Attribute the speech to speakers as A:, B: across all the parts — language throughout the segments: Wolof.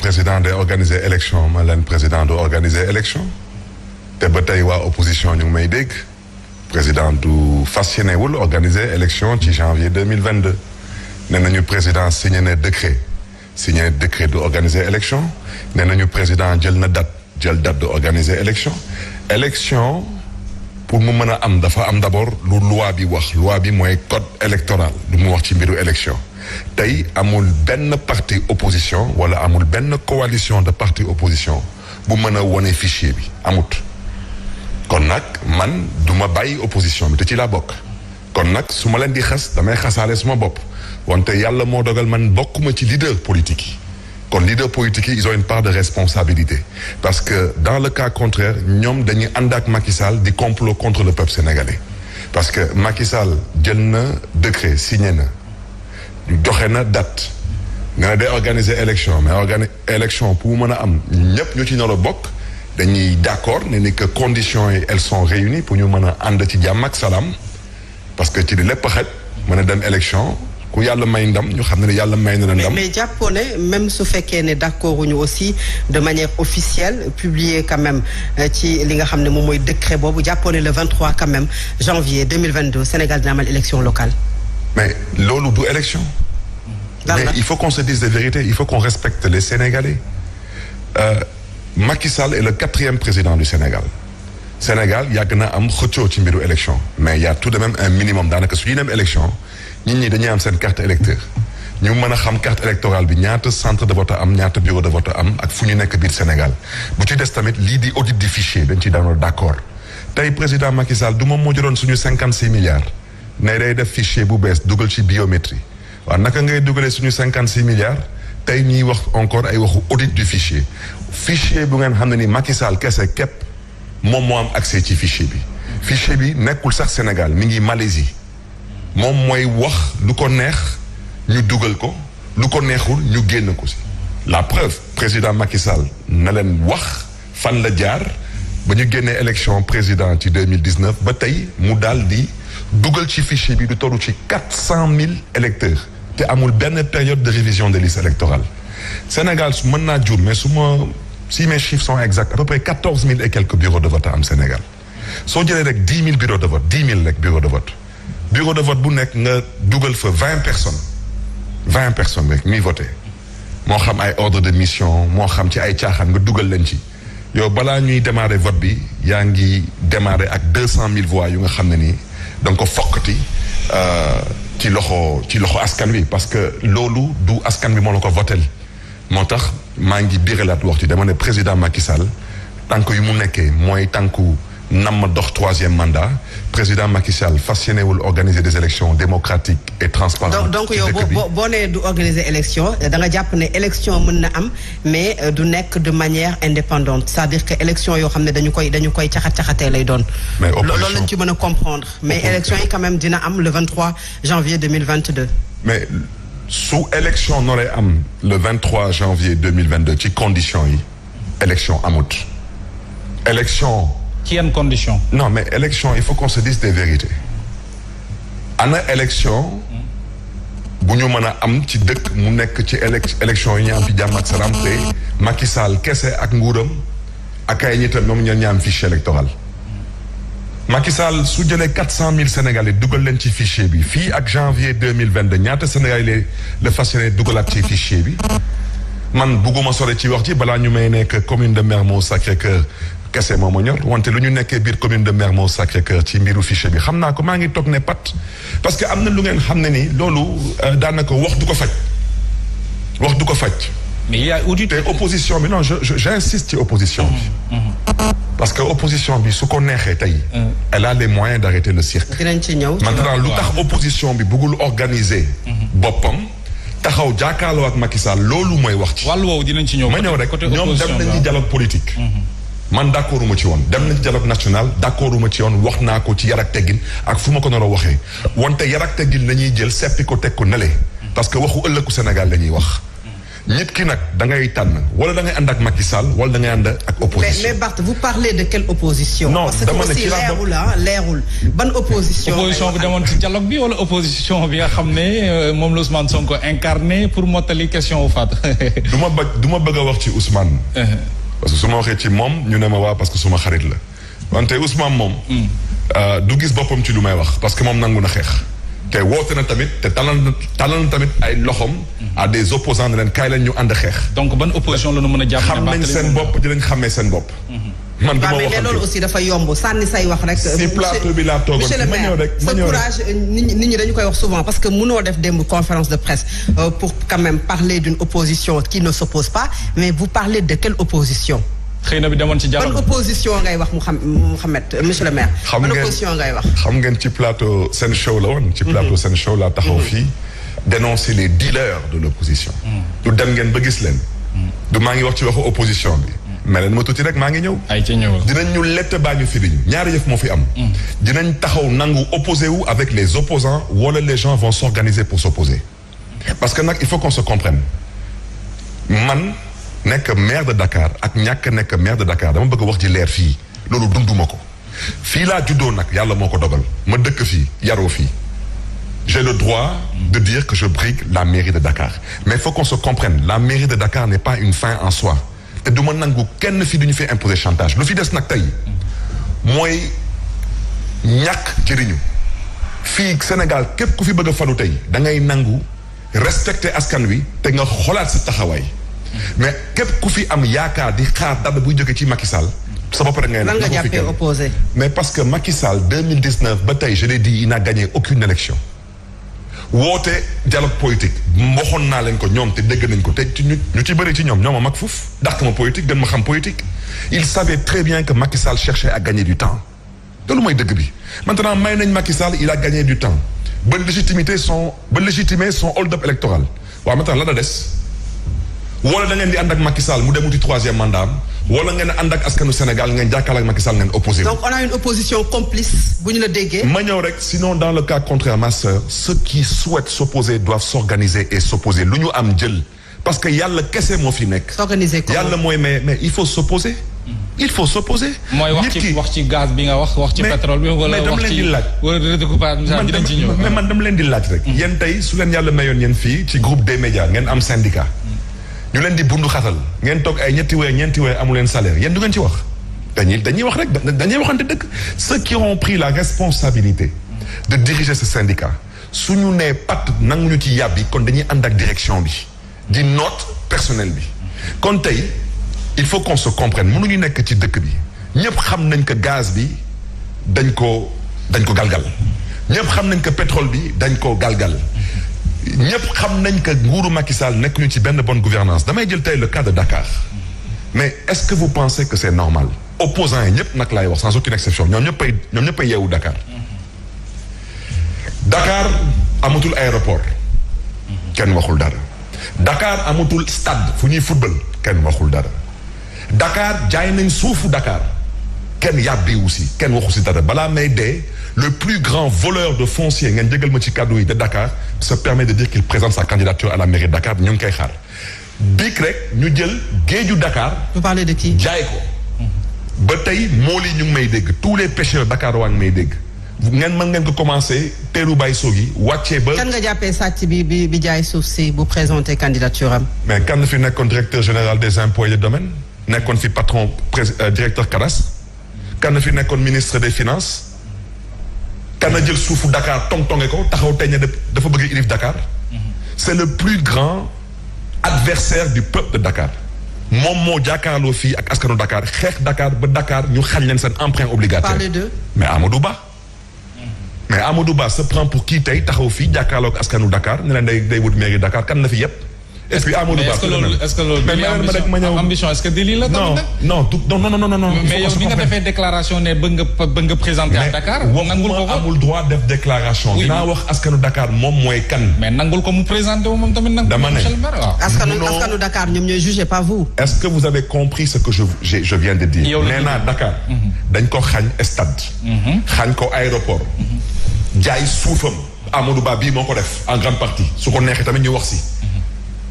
A: président day organiser élection ma leen président du organiser élection te ba tey waa opposition ñu ngi may dégg président du fas yéene wul organiser élection ci janvier 2022 nee nañu président signé na décret du organiser élection nee nañu président jël date de organiser élection pour mu mën a am dafa am d'abord lu loi bi wax loi bi mooy code électoral lu mu wax ci mbiru élection tey amul benn parti opposition wala amul benn coalition de parti opposition bu mën a wone fichier bi amut kon nag man du ma bàyyi opposition bi te ci laa bokk kon nag su ma leen di xas damay xasaale suma bopp wante yàlla moo dogal man bokkuma ci leader politique yi kon leader politique yi ils ont une part de responsabilité parce que dans le cas contraire ñoom dañuy ànd ak Macky Sall di complot contre le peuple sénégalais parce que Macky Sall jël na décret signé na joxe na date nga ne day organiser élection mais élection pour mën a am ñëpp ñu ci nar a bokk dañuy d'accord ne ni que conditions yi elles sont réunies pour ñu mën a ànd ci jàmm ak salaam parce que ci di lépp xet mën a dem élection ku yàlla may ndam ñu xam ne yàlla may na la ndam.
B: mais jàppoo ne même su fekkee ne d'accord ñu aussi de manière officielle publié quand même ci li nga xam ne moom mooy décret boobu jàppoo ne le 23 quand même janvier 2022 Sénégal dina amal élection locale.
A: mais loolu du élection. mais il faut qu'on se dise des vérités il faut qu'on respecte les Sénégalais. Macky Sall est le 4e président du Sénégal. Sénégal yàgg na am xëccoo ci mbiru élection mais il y a tout de même un minimum daanaka su ñuy dem élection nit ñi dañuy am seen carte électeur ñu mën a xam carte électorale bi ñaata centre de vote am ñaata bureau de vote am ak fu ñu nekk biir Sénégal bu ci des tamit lii di audit du fichier dañ ci daanoo d'accord tey président Macky Sall du moom moo jëloon suñu 56 milliards ne day def fichier bu bees dugal ci biométrie waaw naka ngay dugalee suñu 56 milliards tey ñuy wax encore ay waxu audit du fichier bu ngeen xam ne ni Macky Sall kese képp moom moo am accès ci fichier bi nekkul sax Sénégal mi ngi Malaisie moom mooy wax lu ko neex ñu dugal ko lu ko neexul ñu génn ko si la preuve président Macky Sall na leen wax fan la jaar ba ñu génnee élection président ci 2019 ba tey mu daal di dugal ci fichier bi du tollu ci 400 000 électeurs te amul benn période de révision des listes électorales Sénégal su mën naa jur mais si mes chiffres sont exacts à peu près 14 000 et quelques bureaux de vote am Sénégal soo jëlee rek 10 000 bureaux de vote 10 000 rek bureau de vote bu nekk nga dugal fa 20 personnes rek ñuy voté moo xam ay ordre de mission moo xam ci ay caaxaan nga dugal leen ci yow balaa ñuy démarrer vote bi yaa ngi démarrer ak 200 000 voix yu nga xam ne nii da nga ko fokkati ci loxo askan wi parce que loolu du askan bi moo la ko votel moo tax maa ngi biralaat wax ci dama ne président Macky Sall tànk yu mu nekkee mooy tànku nam ma dox 3e mandat président Macky Sall fas yéene wul organiser des élections démocratiques et transparentes. donc yow
B: boo nee du organiser élection da nga jàpp ne élection mën na am mais du nekk de manière indépendante c'est-à-dire que élection yoo xam ne dañu koy caxatee lay doon. mais loolu lañ ci mën a comprendre. mais élection yi quand même dina am le 23 janvier 2022.
A: mais su élection noree am le 23 janvier 2022 ci conditions yi élection amut élection.
C: ci yan conditions.
A: non mais élection il faut qu'on se dise des vérités ana élection bu ñu mën a am ci dëkk mu nekk ci élection yi ñu am ci jàmm ak salaam te Macky Sall kese ak nguuram ak ay ñitam ñoom ñoo ñu am fichier électoral. Macky Sall su jëlee 400 000 Sénégalais dugal leen ci fichier bi fii ak janvier 2022 ñaata Sénégalais la fas yéene dugalaat ci fichier bi man bugguma sore ci wax ci balaa ñu may nekk commune de Mermoz Sacré-Cœur kese moo ma ñor wante lu ñu nekkee biir commune de Mermoz Sacré-Cœur ci mbiru fichier bi xam naa ko maa ngi toog ne pat parce que am na lu ngeen xam ne ni loolu daanaka wax du ko faj.
C: mais il y a audit.
A: te opposition bi non j'insiste ci opposition bi. parce que opposition bi su ko neexee tey. elle a les moyens d'arrêter le cirque.
B: dinañ ci ñëw.
A: maintenant lu tax opposition bi bëggul organiser. boppam taxaw jàkkaarloo ak Macky Sall loolu mooy wax ci.
C: wàllu woowu dinañ ci ñëw.
A: ma ñëw rek ñoom dem nañ ci dialogue politique. man d'accord uma ci woon dem na ci dialogue national d'accord uma ci woon wax naa ko ci yar ak teggin ak fu ma ko nar a waxee wante yar ak teggin la ñuy jël seppi ko teg ko nele parce que waxu ëllëgu Sénégal la ñuy wax nit ki nag da ngay tànn wala da ngay ànd ak Macky Sall wala da ngay ànd ak opposition.
B: mais Barth vous parlez de quelle opposition.
A: non dama ne
B: parce que leerul ban opposition.
C: opposition bi demoon ci dialogue bi wala opposition bi nga xam ne moom la Ousmane Sonko incarné pour mottali question wu Fatou.
A: du ma bëgg a wax ci Ousmane. parce que su ma waxee ci moom ñu ne ma waa parce que suma xarit la wante Ousmane moom. du gis boppam ci lu may wax parce que moom nangu na xeex. te woote na tamit te talal na tamit ay loxom à des opposants ne leen kaay leen ñu ànd xeex.
C: donc ban opposition la ñu mën a jàpp.
A: xam nañ seen bopp dinañ xamee seen bopp. man du ma wax
B: mais loolu aussi dafa yomb sànni say wax rek.
A: si plateau bi laa toogoon
B: monsieur le maire sa courage nit ñi dañu koy wax souvent parce que mënoo def démb conférence de presse pour quand même parler d'une opposition qui ne s'oppose pas mais vous parlez de quelle opposition.
C: xëy na bi demoon ci dialogue.
B: ban opposition ngay wax Mouhamed monsieur le maire. ban opposition ngay wax.
A: xam ngeen ci plateau Sen Show la woon. ci plateau Sen Show laa taxaw fii. dénoncer les dealers de l'opposition. du dem ngeen ba gis leen. du maa ngi wax ci waxu opposition bi. mais leen ma tuuti rek maa ngi ñëw.
C: ay ca ñëw
A: dinañ ñu lett baa ñu firiñ ñaari yëf moo fi am. dinañ taxaw nangu opposé wu avec les opposants wala les gens vont s'organiser pour s'opposer. parce que nag il faut qu'on se comprenne man. nekk maire de Dakar ak ñàkk nekk maire de Dakar dama bëgg wax ji leer fii loolu dunduma ko fii laa juddoo nag yàlla moo ko dogal ma dëkk fii yaroo fii j'ai le droit de dire que je brigue la mairie de Dakar mais il faut qu'on se comprenne la mairie de Dakar n'est pas une fin en soi te du ma nangu kenn fii du ñu fay imposer chantage lu fi des nag tey mooy ñàkk jëriñu fii Sénégal képp ku fi bëgg a falu tey da ngay nangu respecter askan wi te nga xoolaat sa taxawaay mais képp ku fi am yaakaar di xaar dara buy jógee ci Macky Sall sa bopp rek ngay
B: lan nga jàppee opposé
A: mais parce que Macky Sall 2019 ba tey je l'ai dit il n'a gagné aucune élection woote dialogue politique waxoon naa leen ko ñoom te dégg nañ ko te ñu ci bëri ci ñoom ma mag fuuf dàq ma politique gën ma xam politique il savait très bien que Macky Sall cherchait à gagner du temps loolu mooy dëgg bi maintenant may nañ Macky Sall il a gagné du temps ba légitimer son hold-up électoral waaw maintenant la da des wala da ngeen di ànd ak Macky Sall mu dem wuti troisième mandat wala ngeen ànd ak askanu Sénégal ngeen jàkkaarloo ak Macky Sall ngeen opposé.
B: donc on a une opposition complice bu ñu la déggee.
A: ma ñëw rek sinon dans le cas contraire ma sœur ceux qui souhaitent s'opposer doivent s'organiser et s'opposer lu ñu am jël parce que yàlla kese moo fi nekk.
B: s'organiser comment
A: yàlla mooy mais il faut s'opposer. il faut s'opposer.
C: mooy wax ci gaz bi nga wax ci pétrole bi. wala wax ci wala redécoupage dinañ ci ñëw.
A: mais man dama leen di laaj rek. yéen tey su leen yàlla mayoon yéen fii ci groupe des médias ngeen am syndicat. ñu leen di bundu xatal ngeen toog ay ñeenti weer amu leen salaire yéen du ngeen ci wax dañuy wax rek dañuy waxante dëgg ceux qui ont pris la responsabilité de diriger ce syndicat su ñu nee pat nanguñu ci yàbbi kon dañuy ànd ak direction bi di note personnel bi kon tey il faut qu'on se comprenne mënuñu nekk ci dëkk bi ñëpp xam nañ que gaz bi dañ ko galgal ñëpp xam nañ que pétrole bi dañ ko galgal ñëpp xam nañ que nguuru Macky Sall nekk ñu ci benn bonne gouvernance damay jël tey le cas de Dakar mais est-ce que vous pensez que c'est normal opposants yi ñëpp nag laay wax sans aucune exception ñoom ñëpp ay yeewu Dakar Dakar amatul aéroport kenn waxul dara Dakar amatul stade fu ñuy football kenn waxul dara Dakar jaay nañ suufu Dakar kenn yàbbi aussi kenn waxu si dara balaa may dee le plus grand voleur de foncier ngeen jégal ma ci kàddu yi de Dakar se permet de dire qu'il présente sa candidature à la mairie de Dakar ñu ngi koy xaar biig rek ñu jël géeju Dakar.
B: vous parlez de qui.
A: jaay ko ba tey mool yi ñu ngi may dégg tous les pêcheurs Dakar waa ngi may dégg ngeen mën ngeen ko commencé teelu bàyyi soog yi wàccee ba.
B: kan nga jàppee sàcc bi jaay suuf si bu présenter candidature am.
A: mais kan fi nekkoon directeur général des impôts et des domaines nekkoon fi patron directeur cadastre kan fi nekkoon ministre des finances. kan a jël suufu Dakar tong-tonge ko taxaw tey ne dafa bëgg ilif Dakar c'est le plus grand adversaire du peuple de Dakar moom moo jàkkaarloo fii ak askanu Dakar xeex Dakar ba Dakar ñu xañ leen seen emprunt obligataire.
B: parler de.
A: mais Amadou Ba se prend pour kii tey taxaw fii jàkkaarloo ak askanu Dakar ne leen day wut mairie Dakar kan na fi yëpp. et puis Amadou Ba
C: est-ce que loolu ambition est-ce que délit la tamit nag
A: non
C: mais yow ni nga defee déclaration ne bëgg nga présenter à Dakar nangul ko
A: amul droit def déclaration dinaa wax askanu Dakar moom mooy kan
C: mais nangul ko mu présenter moom tamit nag
A: dama ne
B: askanu Dakar ñoom ñooy jugé pas vous
A: est-ce que vous avez compris ce que je viens de dire nee naa Dakar dañ ko xañ stade xañ ko aéroport jaay suufam Amadou Ba bii moo ko def en grande partie su ko neexee tamit ñu wax si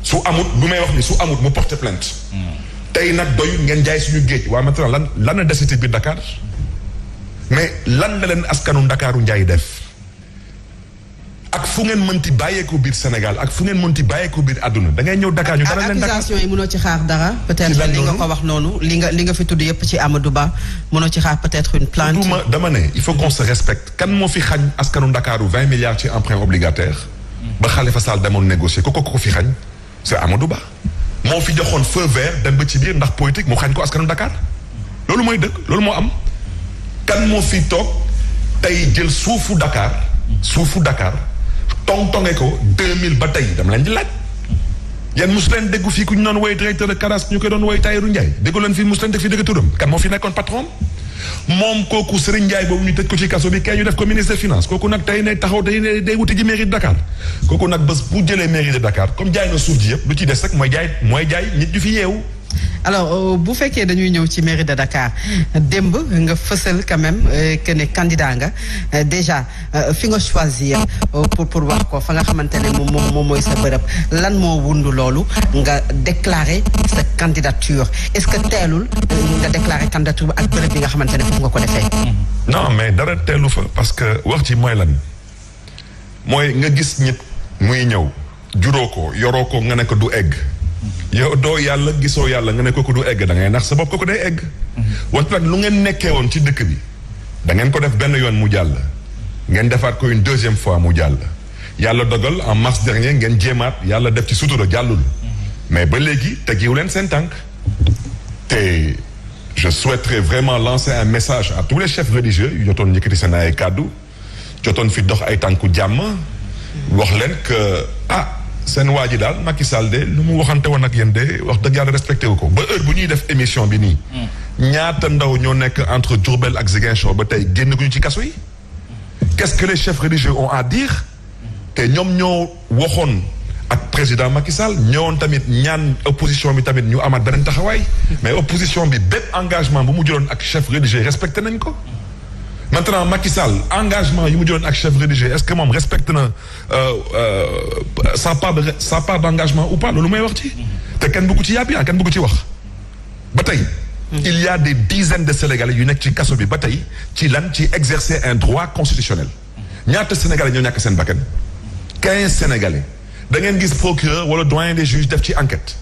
A: su amut lu may wax ni su amut mu porter plainte. tey nag doyul ngeen jaay suñu géej waa maintenant lan la desiti biir Dakar mais lan la leen askanu Ndakaaru njaay def ak fu ngeen mënti bàyyeekoo biir Sénégal ak fu ngeen mënti bàyyeekoo biir àdduna da ngay ñëw Dakar ñu dara leen Dakar
B: accusation yi mënoo ci xaar dara peut-être li nga ko wax noonu li nga fi tudd yépp ci Amadou Ba mënoo ci xaar peut-être une plainte.
A: dama ne il faut qu'on se respecte kan moo fi xañ askanu Ndakaaru 20 milliards ci emprunt obligataire ba Khalifa Sall demoon négocier ko fi xañ c'est Amadou Ba moo fi joxoon feu vert dem ba ci biir ndax politique mu xañ ko askanu Dakar loolu mooy dëgg loolu moo am kan moo fi toog tey jël suufu Dakar tong-tonge ko 2000 ba tey dama leen di laaj yéen mosu leen déggu fii ku ñu doon woy directeur de Caras ñu koy doon woy Tahirou Ndiaye déggu leen fii mosu leen dégg fii dëgg turam kan moo fi nekkoon patron moom kooku Serigne Ndiaye boobu ñu tëj ko ci kaso bi kay ñu def ko ministre des finances kooku nag tey ne taxaw tey ne day wuti ji mairie de Dakar kooku nag bés bu jëlee mairie de Dakar comme jaay na suuf ji yëpp lu ci des rek mooy jaay nit ñu fi yeewu.
B: alors bu fekkee dañuy ñëw ci mairie de Dakar démb nga fësal quand même que ne candidat nga déjà fi nga choisir pour wax ko fa nga xamante ne moom mooy sa bërëb lan moo wundu loolu nga déclarer sa candidature est-ce que teelul nga déclarer candidature ak bërëb bi nga xamante ne foofu nga ko defee.
A: non mais dara teelu fa parce que wax ci mooy lan mooy nga gis nit muy ñëw juróo ko yoroo ko nga ne ko du egg. yow doo yàlla gisoo yàlla nga ne kooku du egg da ngay nax sa bopp kooku day egg. wante nag lu ngeen nekkee woon ci dëkk bi da ngeen ko def benn yoon mu jàll. ngeen defaat ko une deuxième fois mu jàll. yàlla dogal en mars dernier ngeen jéemaat yàlla def ci sutura jàllul. mais ba léegi tegiwu leen seen tànk. te je souhaiterais vraiment lancer un message à tous les chefs religieux yu jotoon yëkkati seen ay kàddu jotoon fi dox ay tànku jàmm. wax leen que seen waa ji daal Macky Sall de lu mu waxante woon ak yéen de wax dëgg yàlla respecté wu ko ba heure bu ñuy def émission bi nii. ñaata ndaw ñoo nekk entre Diourbel ak Ziguinchor ba tey génn guñu ci kaso yi. qu'est-ce que les chefs religieux ont à dire. te ñoom ñoo waxoon ak président Macky Sall ñëwoon tamit ñaan opposition bi tamit ñu amaat beneen taxawaay. mais opposition bi bépp engagement bu mu jëloon ak chef religieux respecté nañ ko. maintenant Macky Sall engagement yi mu jëloon ak chef religieux est-ce que moom respecte na sa part d'engagement ou pas loolu may wax ci. te kenn bëggu ci yàbbi kenn bëggu ci wax. ba tey. il y a des dizaines de Sénégalais yu nekk ci kaso bi ba tey ci exercer un droit constitutionnel. ñaata Sénégalais ñoo ñàkk seen bakkan. 15 Sénégalais da ngeen gis procureur wala doyen des juges def ci enquête.